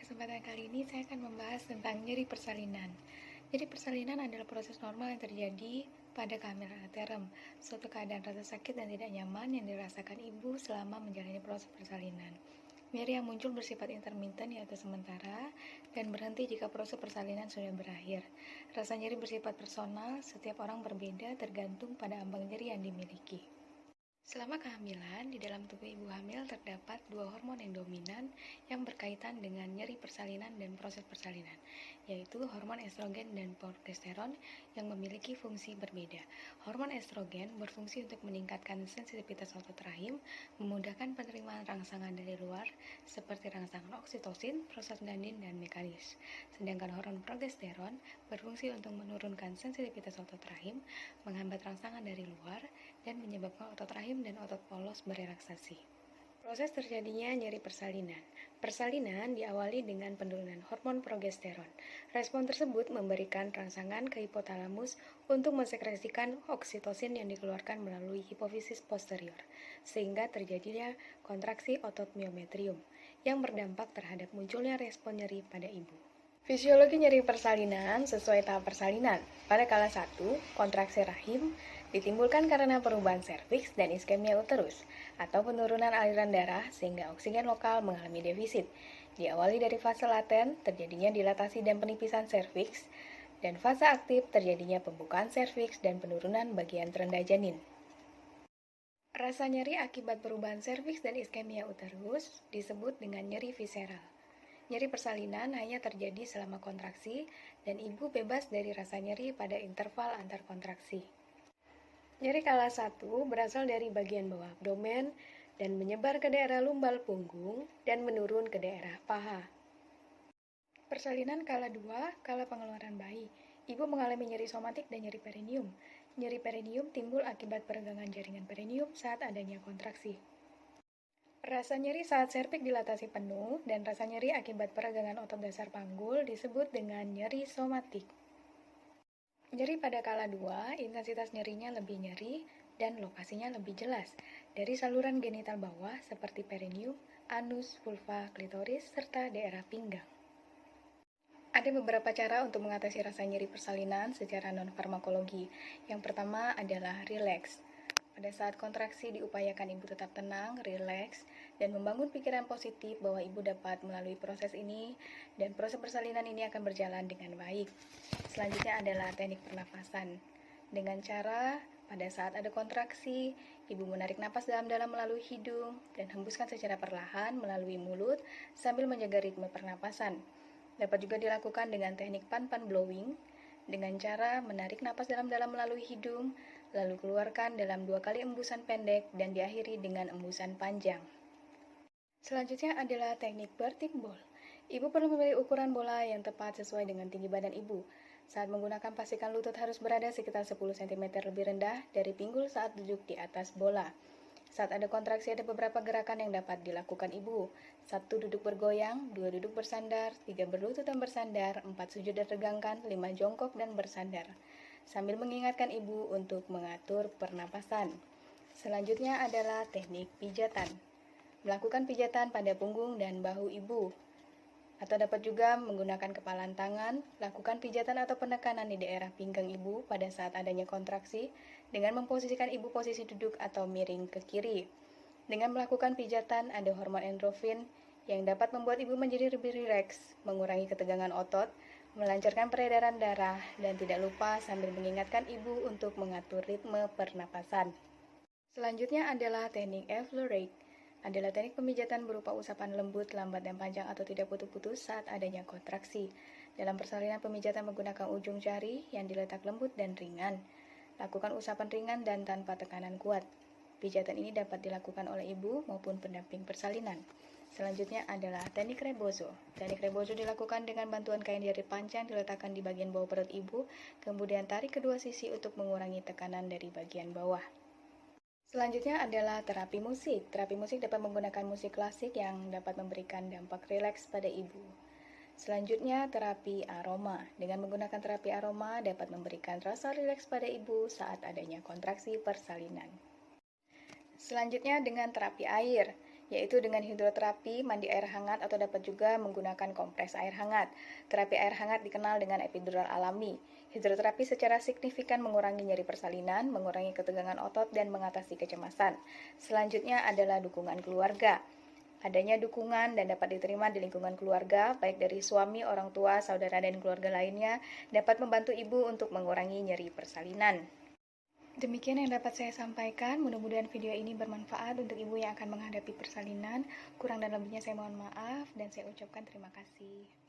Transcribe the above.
kesempatan kali ini saya akan membahas tentang nyeri persalinan. Nyeri persalinan adalah proses normal yang terjadi pada kehamilan anterum, suatu keadaan rasa sakit dan tidak nyaman yang dirasakan ibu selama menjalani proses persalinan. Nyeri yang muncul bersifat intermiten yaitu sementara dan berhenti jika proses persalinan sudah berakhir. Rasa nyeri bersifat personal, setiap orang berbeda tergantung pada ambang nyeri yang dimiliki. Selama kehamilan, di dalam tubuh ibu hamil terdapat dua hormon yang dominan yang berkaitan dengan nyeri persalinan dan proses persalinan, yaitu hormon estrogen dan progesteron yang memiliki fungsi berbeda. Hormon estrogen berfungsi untuk meningkatkan sensitivitas otot rahim, memudahkan penerimaan rangsangan dari luar, seperti rangsangan oksitosin, prostaglandin, dan mekanis. Sedangkan hormon progesteron berfungsi untuk menurunkan sensitivitas otot rahim, menghambat rangsangan dari luar, dan menyebabkan otot rahim dan otot polos berelaksasi. Proses terjadinya nyeri persalinan. Persalinan diawali dengan penurunan hormon progesteron. Respon tersebut memberikan rangsangan ke hipotalamus untuk mensekresikan oksitosin yang dikeluarkan melalui hipofisis posterior, sehingga terjadinya kontraksi otot myometrium yang berdampak terhadap munculnya respon nyeri pada ibu. Fisiologi nyeri persalinan sesuai tahap persalinan. Pada kala 1, kontraksi rahim ditimbulkan karena perubahan serviks dan iskemia uterus atau penurunan aliran darah sehingga oksigen lokal mengalami defisit. Diawali dari fase laten, terjadinya dilatasi dan penipisan serviks, dan fase aktif terjadinya pembukaan serviks dan penurunan bagian terendah janin. Rasa nyeri akibat perubahan serviks dan iskemia uterus disebut dengan nyeri visceral. Nyeri persalinan hanya terjadi selama kontraksi dan ibu bebas dari rasa nyeri pada interval antar kontraksi. Nyeri kala 1 berasal dari bagian bawah abdomen dan menyebar ke daerah lumbal punggung dan menurun ke daerah paha. Persalinan kala 2, kala pengeluaran bayi. Ibu mengalami nyeri somatik dan nyeri perineum. Nyeri perineum timbul akibat peregangan jaringan perineum saat adanya kontraksi. Rasa nyeri saat serviks dilatasi penuh dan rasa nyeri akibat peregangan otot dasar panggul disebut dengan nyeri somatik. Nyeri pada kala 2, intensitas nyerinya lebih nyeri dan lokasinya lebih jelas dari saluran genital bawah seperti perineum, anus, vulva, klitoris, serta daerah pinggang. Ada beberapa cara untuk mengatasi rasa nyeri persalinan secara non-farmakologi. Yang pertama adalah rileks. Pada saat kontraksi diupayakan ibu tetap tenang, rileks, dan membangun pikiran positif bahwa ibu dapat melalui proses ini dan proses persalinan ini akan berjalan dengan baik. Selanjutnya adalah teknik pernafasan. Dengan cara pada saat ada kontraksi, ibu menarik napas dalam-dalam melalui hidung dan hembuskan secara perlahan melalui mulut sambil menjaga ritme pernapasan. Dapat juga dilakukan dengan teknik pan-pan blowing, dengan cara menarik napas dalam-dalam melalui hidung, lalu keluarkan dalam 2 kali embusan pendek dan diakhiri dengan embusan panjang. Selanjutnya adalah teknik bertik ball. Ibu perlu memilih ukuran bola yang tepat sesuai dengan tinggi badan ibu. Saat menggunakan pastikan lutut harus berada sekitar 10 cm lebih rendah dari pinggul saat duduk di atas bola. Saat ada kontraksi ada beberapa gerakan yang dapat dilakukan ibu. 1 duduk bergoyang, 2 duduk bersandar, 3 berlutut dan bersandar, 4 sujud dan regangkan, 5 jongkok dan bersandar. Sambil mengingatkan ibu untuk mengatur pernapasan. Selanjutnya adalah teknik pijatan. Melakukan pijatan pada punggung dan bahu ibu. Atau dapat juga menggunakan kepalan tangan, lakukan pijatan atau penekanan di daerah pinggang ibu pada saat adanya kontraksi dengan memposisikan ibu posisi duduk atau miring ke kiri. Dengan melakukan pijatan ada hormon endorfin yang dapat membuat ibu menjadi lebih rileks, mengurangi ketegangan otot, melancarkan peredaran darah, dan tidak lupa sambil mengingatkan ibu untuk mengatur ritme pernapasan. Selanjutnya adalah teknik F-Lorate. Adalah teknik pemijatan berupa usapan lembut, lambat, dan panjang atau tidak putus-putus saat adanya kontraksi. Dalam persalinan pemijatan menggunakan ujung jari yang diletak lembut dan ringan. Lakukan usapan ringan dan tanpa tekanan kuat. Pijatan ini dapat dilakukan oleh ibu maupun pendamping persalinan. Selanjutnya adalah teknik rebozo. Teknik rebozo dilakukan dengan bantuan kain jari panjang diletakkan di bagian bawah perut ibu, kemudian tarik kedua sisi untuk mengurangi tekanan dari bagian bawah. Selanjutnya adalah terapi musik. Terapi musik dapat menggunakan musik klasik yang dapat memberikan dampak rileks pada ibu. Selanjutnya, terapi aroma. Dengan menggunakan terapi aroma dapat memberikan rasa rileks pada ibu saat adanya kontraksi persalinan. Selanjutnya dengan terapi air, yaitu dengan hidroterapi, mandi air hangat, atau dapat juga menggunakan kompres air hangat. Terapi air hangat dikenal dengan epidural alami. Hidroterapi secara signifikan mengurangi nyeri persalinan, mengurangi ketegangan otot, dan mengatasi kecemasan. Selanjutnya adalah dukungan keluarga. Adanya dukungan dan dapat diterima di lingkungan keluarga, baik dari suami, orang tua, saudara, dan keluarga lainnya, dapat membantu ibu untuk mengurangi nyeri persalinan. Demikian yang dapat saya sampaikan, mudah-mudahan video ini bermanfaat untuk ibu yang akan menghadapi persalinan. Kurang dan lebihnya saya mohon maaf, dan saya ucapkan terima kasih.